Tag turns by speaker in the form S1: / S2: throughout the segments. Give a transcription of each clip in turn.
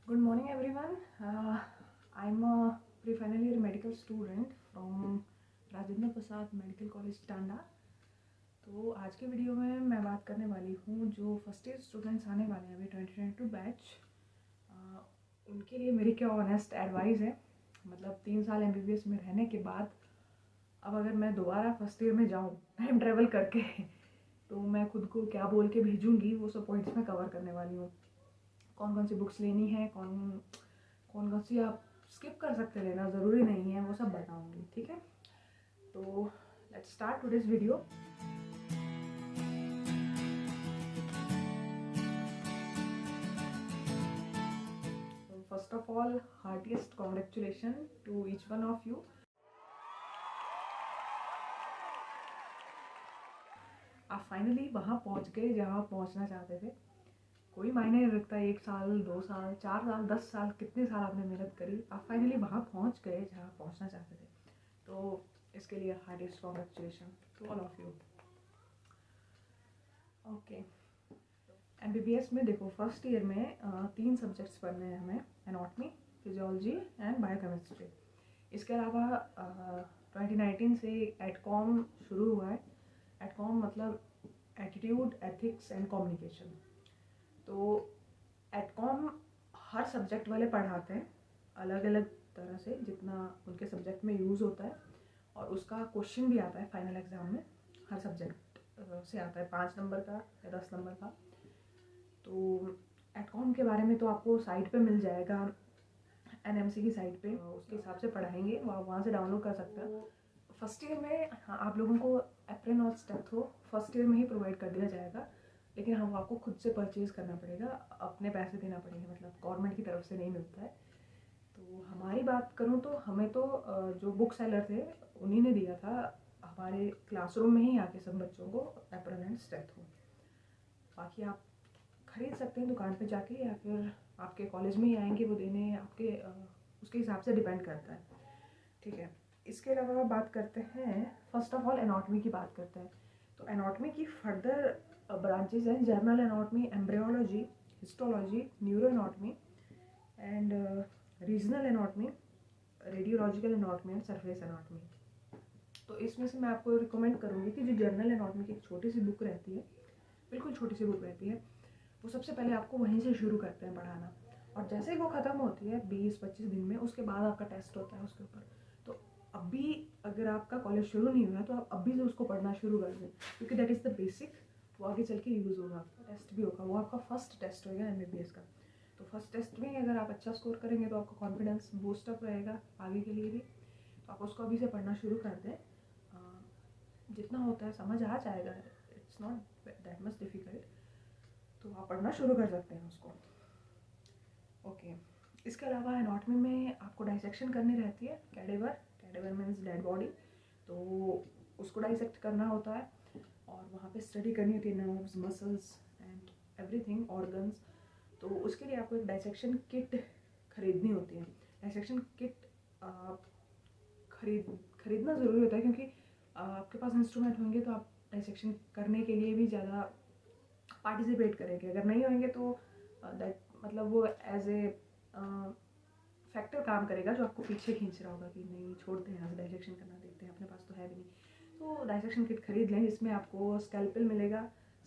S1: Good morning, everyone. I'm a pre-final year medical student from Rajendra Prasad medical college Tanda. तो आज के video में मैं बात करने वाली हूँ जो फर्स्ट ईयर स्टूडेंट्स आने वाले हैं अभी 2022 बैच, उनके लिए मेरी क्या ऑनेस्ट एडवाइस है। मतलब 3 साल MBBS में रहने के बाद अब अगर मैं दोबारा फर्स्ट ईयर में जाऊँ टाइम ट्रेवल करके तो मैं खुद को क्या बोल के भेजूँगी, वो सब पॉइंट्स मैं कवर करने वाली हूँ। कौन कौन सी बुक्स लेनी है, कौन कौन सी आप स्किप कर सकते लेना, ज़रूरी नहीं है, वो सब बताऊंगी। ठीक है, तो let's start today's video. First of all, heartiest congratulation to each one of you. आप फाइनली वहाँ पहुँच गए जहाँ पहुँचना चाहते थे। कोई मायने नहीं रखता 1 साल, 2 साल, 4 साल, 10 साल, कितने साल आपने मेहनत करी, आप फाइनली वहाँ पहुँच गए जहाँ पहुँचना चाहते थे। तो इसके लिए heartiest congratulation to all of you. Okay, MBBS में देखो फर्स्ट ईयर में 3 सब्जेक्ट्स पढ़ने हैं हमें, एनाटॉमी, फिजियोलॉजी एंड बायोकेमिस्ट्री। इसके अलावा 2019 से एडकॉम शुरू हुआ है। एडकॉम मतलब एटीट्यूड, एथिक्स एंड कम्युनिकेशन। तो एडकॉम हर सब्जेक्ट वाले पढ़ाते हैं अलग अलग तरह से, जितना उनके सब्जेक्ट में यूज़ होता है, और उसका क्वेश्चन भी आता है फाइनल एग्ज़ाम में। हर सब्जेक्ट से आता है 5 नंबर का या 10 नंबर का। तो एडकॉम के बारे में तो आपको साइट पे मिल जाएगा, NMC की साइट पे, उसके हिसाब से पढ़ाएंगे, वहाँ से डाउनलोड कर सकते हैं। फर्स्ट ईयर में आप लोगों को एप्रन और स्टेथो फर्स्ट ईयर में ही प्रोवाइड कर दिया जाएगा, लेकिन हम आपको खुद से परचेज़ करना पड़ेगा, अपने पैसे देना पड़ेंगे, मतलब गवर्नमेंट की तरफ से नहीं मिलता है। तो हमारी बात करूँ तो हमें तो जो बुक सेलर थे उन्हीं ने दिया था हमारे क्लासरूम में ही आके सब बच्चों को एप्रन एंड स्टेथो। बाकी आप खरीद सकते हैं दुकान पे जाके, या फिर आपके कॉलेज में ही आएंगे वो देने, आपके उसके हिसाब से डिपेंड करता है। ठीक है, इसके अलावा बात करते हैं, फर्स्ट ऑफ ऑल एनाटॉमी की बात करते हैं। तो एनाटॉमी की फर्दर ब्रांचेज हैं, journal anatomy, embryology, histology, neuro anatomy and regional anatomy, radiological anatomy and surface anatomy. तो इसमें से मैं आपको रिकमेंड करूँगी कि जो जर्नल एनाटॉमी की एक छोटी सी बुक रहती है, बिल्कुल छोटी सी बुक रहती है, वो सबसे पहले आपको वहीं से शुरू करते हैं पढ़ाना, और जैसे ही वो ख़त्म होती है 20-25 दिन में, उसके बाद आपका टेस्ट होता है उसके ऊपर। तो अभी अगर आपका कॉलेज शुरू नहीं हुआ है तो आप अभी से उसको पढ़ना शुरू कर दें, क्योंकि दैट इज़ द बेसिक। वो आगे चल के यूज़ होगा, आपका टेस्ट भी होगा, वो आपका फर्स्ट टेस्ट होगा MBBS का। तो फर्स्ट टेस्ट में अगर आप अच्छा स्कोर करेंगे तो आपका कॉन्फिडेंस बूस्टअप रहेगा आगे के लिए भी। तो आप उसको अभी से पढ़ना शुरू कर दें। जितना होता है समझ आ जाएगा, it's not that much difficult. तो आप पढ़ना शुरू कर सकते हैं उसको। ओके, इसके अलावा एनाटॉमी में आपको डाइसेक्शन करनी रहती है, cadaver. Cadaver means dead body, तो उसको डाइसेक्ट करना होता है, और वहाँ पे स्टडी करनी होती है nerves, muscles and everything, organs. तो उसके लिए आपको एक डाइसेक्शन किट खरीदनी होती है। डाइसेक्शन किट खरीदना ज़रूरी होता है, क्योंकि आपके पास इंस्ट्रूमेंट होंगे तो आप डाइसेक्शन करने के लिए भी ज़्यादा पार्टिसिपेट करेंगे। अगर नहीं होंगे तो दैट मतलब वो एज ए फैक्टर काम करेगा जो आपको पीछे खींच रहा होगा कि नहीं छोड़ते हैं, यहाँ से डाइसेक्शन करना देखते हैं, अपने पास तो है भी नहीं। तो डाइसेक्शन किट खरीद लें, जिसमें आपको स्कैल्पेल मिलेगा,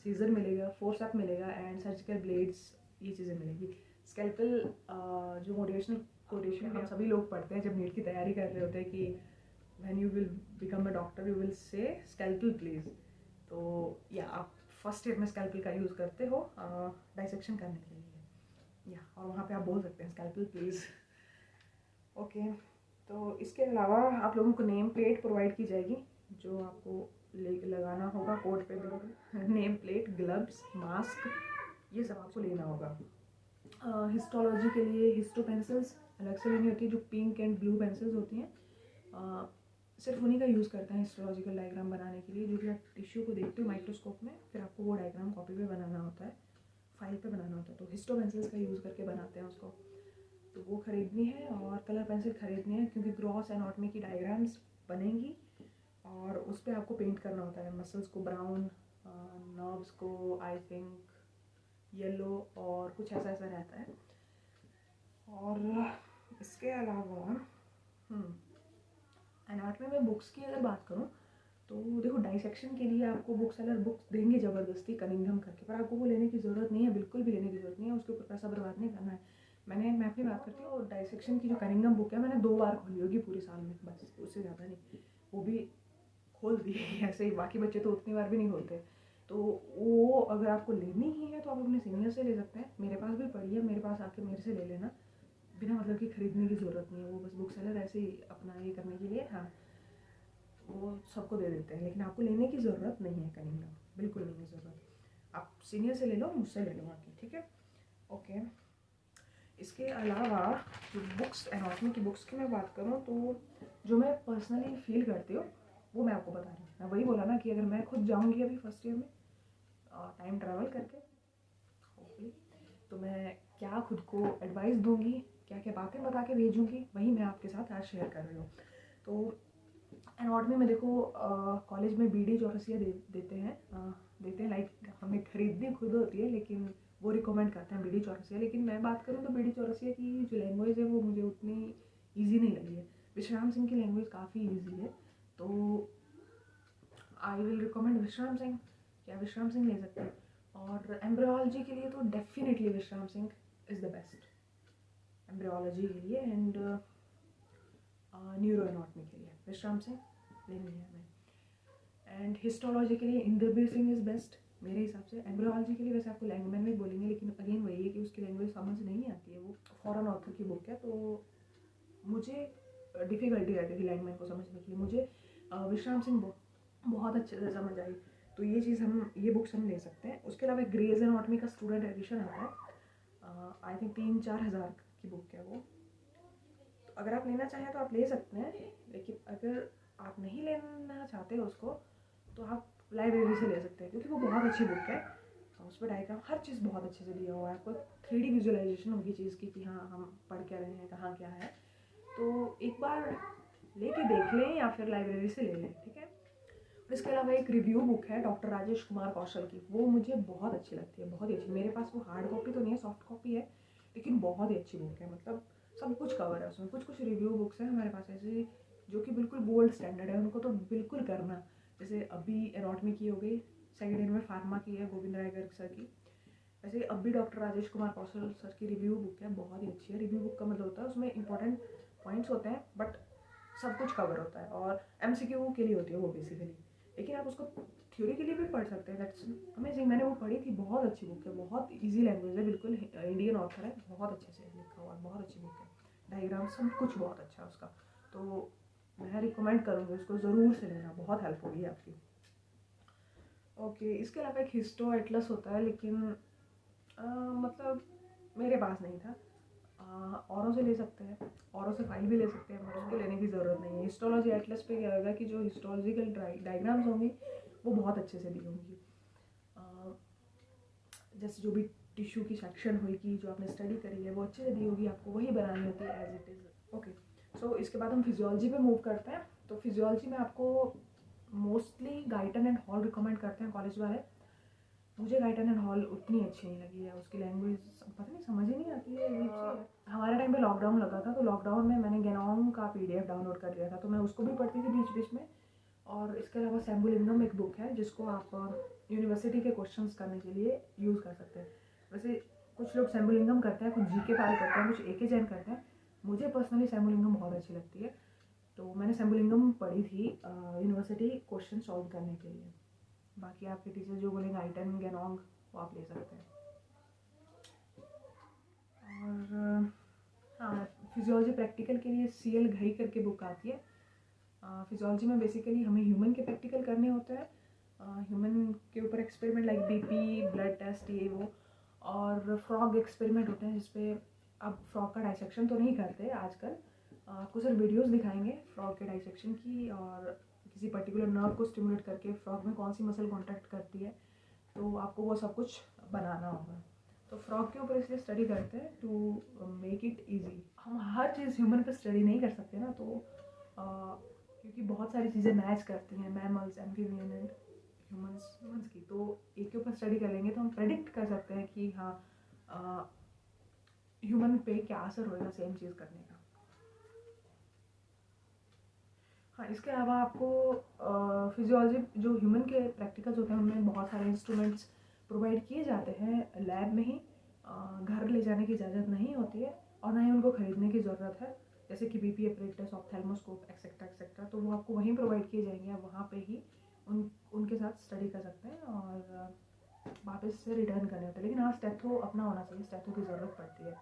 S1: सीजर मिलेगा, फोर्सेप मिलेगा एंड सर्जिकल ब्लेड्स, ये चीज़ें मिलेगी। स्कैल्पेल जो मोटिवेशनल कोटेशन हम सभी लोग पढ़ते हैं जब नीट की तैयारी कर रहे होते हैं कि when you will become a doctor you will say scalpel please. तो या आप फर्स्ट ईयर में स्कैल्पेल का यूज़ करते हो डाइसेक्शन करने के लिए, या और वहाँ पे आप बोल सकते हैं स्कैल्पेल प्लीज़। ओके, तो इसके अलावा आप लोगों को नेम प्लेट प्रोवाइड की जाएगी, जो आपको लगाना होगा कोट पे बिल्कुल। नेम प्लेट, ग्लव्स, मास्क, ये सब आपको लेना होगा। हिस्टोलॉजी के लिए हिस्टो पेंसिल्स अलग से लेनी होती है, जो पिंक एंड ब्लू पेंसिल्स होती हैं। सिर्फ उन्हीं का यूज़ करते हैं हिस्टोलॉजिकल डायग्राम बनाने के लिए, जो कि आप टिश्यू को देखते हो माइक्रोस्कोप में, फिर आपको वो डायग्राम कॉपी पे बनाना होता है, फाइल पे बनाना होता है। तो हिस्टो पेंसिल्स का यूज़ करके बनाते हैं उसको, तो वो ख़रीदनी है, और कलर पेंसिल ख़रीदनी है, क्योंकि ग्रॉस एनाटॉमी की डायग्राम्स बनेंगी और उस पर आपको पेंट करना होता है। मसल्स को ब्राउन, नर्व्स को आई थिंक येलो, और कुछ ऐसा ऐसा रहता है। और इसके अलावा एनाटॉमी में बुक्स की अगर बात करूँ तो देखो डाइसेक्शन के लिए आपको बुक सेलर बुक्स देंगे ज़बरदस्ती कनिंघम करके, पर आपको वो लेने की ज़रूरत नहीं है, बिल्कुल भी लेने की ज़रूरत नहीं है, उसके ऊपर पैसा बर्बाद नहीं करना है। मैं अपनी बात करती हूँ, डाइसेक्शन की जो कनिंघम बुक है मैंने 2 बार खोली होगी पूरे साल में, बस उससे ज़्यादा नहीं, वो भी खोल दी ऐसे ही, बाकी बच्चे तो उतनी बार भी नहीं खोलते। तो वो अगर आपको लेनी ही है तो आप अपने सीनियर से ले सकते हैं, मेरे पास भी पड़ी है, मेरे पास आके मेरे से ले लेना, बिना मतलब कि ख़रीदने की ज़रूरत नहीं है, वो बस बुक सेलर ऐसे ही अपना ये करने के लिए, हाँ वो सबको दे देते हैं, लेकिन आपको लेने की ज़रूरत नहीं है कनिंघम, बिल्कुल नहीं है ज़रूरत, आप सीनियर से ले लो, मुझसे ले लो आके, ठीक है, ओके। इसके अलावा जो बुक्स एनाटॉमी की बुक्स की मैं बात करूँ तो जो मैं पर्सनली फील करती हूँ वो मैं आपको बता रही हूँ। मैं वही बोला ना कि अगर मैं खुद जाऊँगी अभी फर्स्ट ईयर में टाइम ट्रैवल करके होपफुली, तो मैं क्या खुद को एडवाइस दूँगी, क्या क्या बातें बता के भेजूँगी, वही मैं आपके साथ आज शेयर कर रही हूँ। तो एनाटॉमी में देखो कॉलेज में बीडी चौरसिया देते हैं लाइक हमें खरीदनी खुद होती है, लेकिन वो रिकमेंड करते हैं बीडी चौरसिया। लेकिन मैं बात करूँ तो बीडी चौरसिया की जो लैंग्वेज है वो मुझे उतनी ईजी नहीं लगी है, विश्राम सिंह की लैंग्वेज काफ़ी ईजी है, तो आई विल रिकमेंड विश्राम सिंह, क्या विश्राम सिंह ले सकते हैं। और एम्ब्रियोलॉजी के लिए तो डेफिनेटली विश्राम Singh is the best embryology के लिए, एंड न्यूरो एनाटॉमी के लिए विश्राम सिंह लेनी है हमें। एंड हिस्टोलॉजी के लिए इंद्रबीर सिंह इज़ बेस्ट मेरे हिसाब से। एम्ब्रियोलॉजी के लिए वैसे आपको लैंग्वेज में बोलेंगे, लेकिन अगेन वही है कि उसकी लैंग्वेज समझ नहीं आती है, वो फॉरेन ऑथर की बुक है, तो मुझे डिफ़िकल्टी रहती थी लैंग्वेज को समझने के लिए। मुझे विश्राम सिंह बहुत अच्छे से समझ आई, तो ये बुक्स हम ले सकते हैं। उसके अलावा ग्रेज एनाटॉमी का स्टूडेंट एडिशन आता है, आई थिंक 3-4 हज़ार की बुक है वो, तो अगर आप लेना चाहें तो आप ले सकते हैं, लेकिन अगर आप नहीं लेना चाहते उसको तो आप लाइब्रेरी से ले सकते हैं, क्योंकि वो बहुत अच्छी बुक है, उस पर डायग्राम हर चीज़ बहुत अच्छे से दिया हुआ है, आपको 3D विजुअलाइजेशन होगी चीज़ की कि हाँ हम पढ़ क्या रहे हैं, कहाँ क्या है, तो एक बार लेके देख लें या फिर लाइब्रेरी से ले लें, ठीक है। और इसके अलावा एक रिव्यू बुक है डॉक्टर राजेश कुमार कौशल की, वो मुझे बहुत अच्छी लगती है, बहुत ही अच्छी। मेरे पास वो हार्ड कॉपी तो नहीं है, सॉफ्ट कॉपी है, लेकिन बहुत ही अच्छी बुक है, मतलब सब कुछ कवर है उसमें। कुछ रिव्यू बुक्स हैं हमारे पास ऐसे जो कि बिल्कुल गोल्ड स्टैंडर्ड है, उनको तो बिल्कुल करना, जैसे अभी एनाटॉमी की हो गई, सेकेंड ईयर में फार्मा की है गोविंद राय गर्ग सर की, वैसे अब भी डॉक्टर राजेश कुमार कौशल सर की रिव्यू बुक है, बहुत ही अच्छी है। रिव्यू बुक का मतलब होता है उसमें इंपॉर्टेंट पॉइंट्स होते हैं, बट सब कुछ कवर होता है, और MCQ के लिए होती है वो बेसिकली, लेकिन आप उसको थ्योरी के लिए भी पढ़ सकते हैं, दैट्स अमेजिंग। मैंने वो पढ़ी थी, बहुत अच्छी बुक है, बहुत इजी लैंग्वेज है, बिल्कुल इंडियन ऑथर है, बहुत अच्छे से लिखा हुआ है, बहुत अच्छी बुक है, डायग्राम सब कुछ बहुत अच्छा है उसका, तो मैं रिकमेंड करूँगी उसको, ज़रूर से लेना, बहुत हेल्प होगी आपकी। ओके, इसके अलावा एक हिस्टो एटलस होता है, लेकिन मतलब मेरे पास नहीं था, औरों से ले सकते हैं, औरों से फाइल भी ले सकते हैं, पर उसको लेने की ज़रूरत नहीं है। हिस्टोलॉजी एटलस पे क्या होगा कि जो हिस्टोलॉजिकल डायग्राम्स होंगी वो बहुत अच्छे से दी होंगी, जैसे जो भी टिश्यू की सेक्शन होगी जो आपने स्टडी करी है वो अच्छे से दी होगी, आपको वही बनानी होती है एज इट इज़। ओके, सो इसके बाद हम फिजियोलॉजी पे मूव करते हैं। तो फिजियोलॉजी में आपको mostly Guyton and hall recommend करते हैं कॉलेज वाले। मुझे गाइटन एंड हॉल उतनी अच्छी नहीं लगी है, उसकी लैंग्वेज पता नहीं समझ ही नहीं आती है, अजीब सी है। हमारे टाइम पे लॉकडाउन लगा था, तो लॉकडाउन में मैंने गेनोम का PDF डाउनलोड कर लिया था, तो मैं उसको भी पढ़ती थी बीच बीच में। और इसके अलावा सैम्बुलिंगम एक बुक है जिसको आप यूनिवर्सिटी के क्वेश्चंस करने के लिए यूज़ कर सकते हैं। वैसे कुछ लोग सैम्बुलिंगम करते हैं, कुछ GK फाइल करते हैं, कुछ AK जैन करते हैं। मुझे पर्सनली सैम्बुलिंगम बहुत अच्छी लगती है, तो मैंने सैम्बुलिंगम पढ़ी थी यूनिवर्सिटी क्वेश्चन सॉल्व करने के लिए। बाकी आपके टीचर जो बोलेंगे आइटन गेनोंग वो आप ले सकते हैं। और हाँ, फिजियोलॉजी प्रैक्टिकल के लिए CL घई करके बुक आती है। फिजियोलॉजी में बेसिकली हमें ह्यूमन के प्रैक्टिकल करने होते हैं, ह्यूमन के ऊपर experiment like BP blood test ये वो, और फ्रॉग एक्सपेरिमेंट होते हैं जिसपे अब फ्रॉग का डाइसेक्शन तो नहीं करते आजकल, आपको सिर्फ वीडियोस दिखाएंगे फ्रॉग के डाइसेक्शन की, और किसी पर्टिकुलर नर्व को स्टिमुलेट करके फ्रॉग में कौन सी मसल कॉन्टैक्ट करती है, तो आपको वो सब कुछ बनाना होगा। तो फ्रॉग के ऊपर इसलिए स्टडी करते हैं टू मेक इट ईजी। हम हर चीज़ ह्यूमन पर स्टडी नहीं कर सकते ना, तो क्योंकि बहुत सारी चीज़ें मैच करती हैं, मैमल्स, एम्फीबियन एंड ह्यूमंस की, तो एक के ऊपर स्टडी कर लेंगे तो हम प्रेडिक्ट कर सकते हैं कि हाँ ह्यूमन पे क्या असर होएगा सेम चीज़ करने का। हाँ, इसके अलावा आपको फिजियोलॉजी जो ह्यूमन के प्रैक्टिकल्स होते हैं उनमें बहुत सारे इंस्ट्रूमेंट्स प्रोवाइड किए जाते हैं लैब में ही। घर ले जाने की इजाज़त नहीं होती है और ना ही उनको ख़रीदने की ज़रूरत है, जैसे कि BP apparatus, ophthalmoscope etcetera etcetera, तो वो आपको वहीं प्रोवाइड किए जाएंगे। आप वहाँ पे ही उनके साथ स्टडी कर सकते हैं और वापस से रिटर्न करने होते हैं। लेकिन हाँ, स्टेथो अपना होना चाहिए, स्टेथो की ज़रूरत पड़ती है।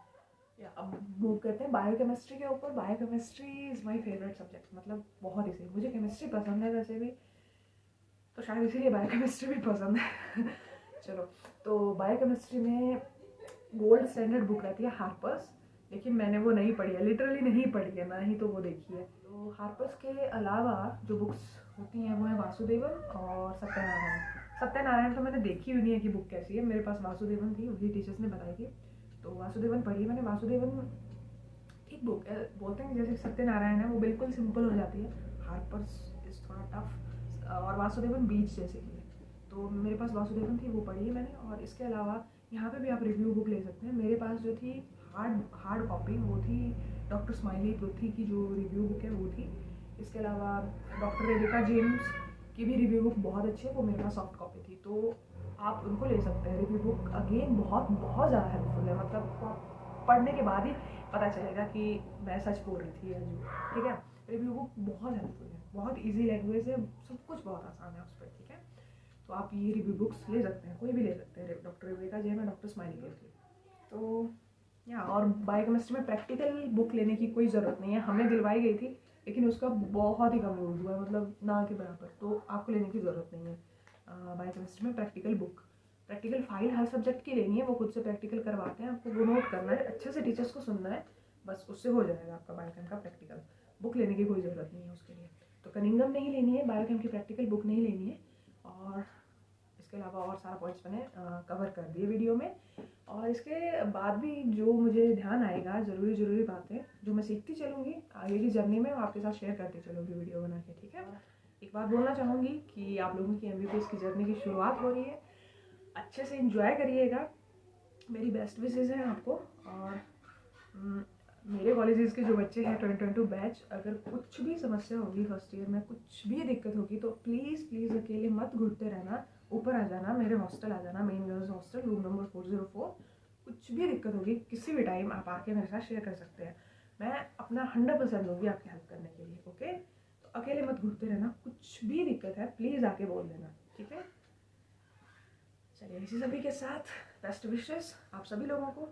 S1: या अब मूव करते हैं बायोकेमिस्ट्री के ऊपर। Biochemistry is my favourite subject, मतलब बहुत ही सही। मुझे केमिस्ट्री पसंद है वैसे भी, तो शायद इसीलिए बायोकेमिस्ट्री भी पसंद है। चलो, तो बायोकेमिस्ट्री में गोल्ड स्टैंडर्ड बुक रहती है हार्पर्स, लेकिन मैंने वो नहीं पढ़ी है, लिटरली नहीं पढ़ी है, ना ही तो वो देखी है। तो हार्पर्स के अलावा जो बुक्स होती हैं वो है वासुदेवन और सत्यनारायण। सत्यनारायण तो मैंने देखी हुई नहीं है कि बुक कैसी है, मेरे पास वासुदेवन थी, वही टीचर्स ने बताई थी, तो वासुदेवन पढ़ी है मैंने। वासुदेवन ठीक बुक है, बोलते हैं जैसे सत्यनारायण है वो बिल्कुल सिंपल हो जाती है, हार्पर्स इज़ थोड़ा टफ, और वासुदेवन बीच जैसे की है। तो मेरे पास वासुदेवन थी, वो पढ़ी है मैंने। और इसके अलावा यहाँ पे भी आप रिव्यू बुक ले सकते हैं। मेरे पास जो थी हार्ड कॉपी वो थी डॉक्टर स्माइली पृथ्वी की जो रिव्यू बुक है वो थी। इसके अलावा डॉक्टर रेबिका जेम्स की भी रिव्यू बुक बहुत अच्छी है, वो मेरे पास सॉफ्ट कॉपी थी, तो आप उनको ले सकते हैं। रिव्यू बुक अगेन बहुत बहुत ज़्यादा हेल्पफुल है, मतलब आप पढ़ने के बाद ही पता चलेगा कि मैं सच बोल रही थी या जो, ठीक है। रिव्यू बुक बहुत हेल्पफुल है, बहुत इजी लैंग्वेज है, सब कुछ बहुत आसान है उस पर, ठीक है। तो आप ये रिव्यू बुक्स ले सकते हैं, कोई भी ले सकते हैं, डॉक्टर रेबिका जेम या डॉक्टर स्माइली के लिए। तो या और बायोकेमिस्ट्री में प्रैक्टिकल बुक लेने की कोई ज़रूरत नहीं है, हमें दिलवाई गई थी लेकिन उसका बहुत ही कम यूज़ हुआ है, मतलब ना के बराबर, तो आपको लेने की ज़रूरत नहीं है बायोकेमिस्ट्री में प्रैक्टिकल बुक। प्रैक्टिकल फाइल हर सब्जेक्ट की लेनी है, वो खुद से प्रैक्टिकल करवाते हैं, आपको वो नोट करना है, अच्छे से टीचर्स को सुनना है, बस उससे हो जाएगा आपका बायोकेम का प्रैक्टिकल। बुक लेने की कोई ज़रूरत नहीं है उसके लिए। तो कनिंगम नहीं लेनी है, बायोकेम की प्रैक्टिकल बुक नहीं लेनी है। और इसके अलावा और सारा पॉइंट्स मैंने कवर कर दिए वीडियो में। और इसके बाद भी जो मुझे ध्यान आएगा, ज़रूरी बातें जो मैं सीखती चलूँगी आगे की जर्नी में, आपके साथ शेयर करती चलूँगी वीडियो बना के, ठीक है। एक बात बोलना चाहूँगी कि आप लोगों की MBBS की जर्नी की शुरुआत हो रही है, अच्छे से इंजॉय करिएगा, मेरी बेस्ट विशेज़ हैं आपको। और मेरे कॉलेजेस के जो बच्चे हैं 2022 बैच, अगर कुछ भी समस्या होगी फर्स्ट ईयर में, कुछ भी दिक्कत होगी, तो प्लीज़ अकेले मत घुटते रहना, ऊपर आ जाना, मेरे हॉस्टल आ जाना, main girls hostel, room number 404। कुछ भी दिक्कत होगी किसी भी टाइम आप आके मेरे साथ शेयर कर सकते हैं, मैं अपना 100% दूँगी आपकी हेल्प करने के लिए, ओके। तो अकेले मत घुटते रहना, कुछ भी दिक्कत है प्लीज़ आके बोल देना, ठीक है। चलिए, इसी सभी के साथ बेस्ट विशेस आप सभी लोगों को।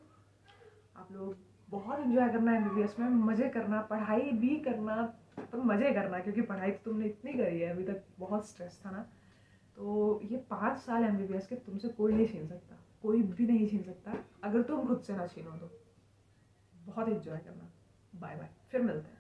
S1: आप लोग बहुत इन्जॉय करना है MBBS में, मज़े करना, पढ़ाई भी करना, तो मज़े करना, क्योंकि पढ़ाई तो तुमने इतनी करी है अभी तक, बहुत स्ट्रेस था ना। तो ये 5 साल MBBS के तुमसे कोई नहीं छीन सकता, कोई भी नहीं छीन सकता, अगर तुम खुद से ना छीनो तो। बहुत इन्जॉय करना। बाय बाय, फिर मिलते हैं।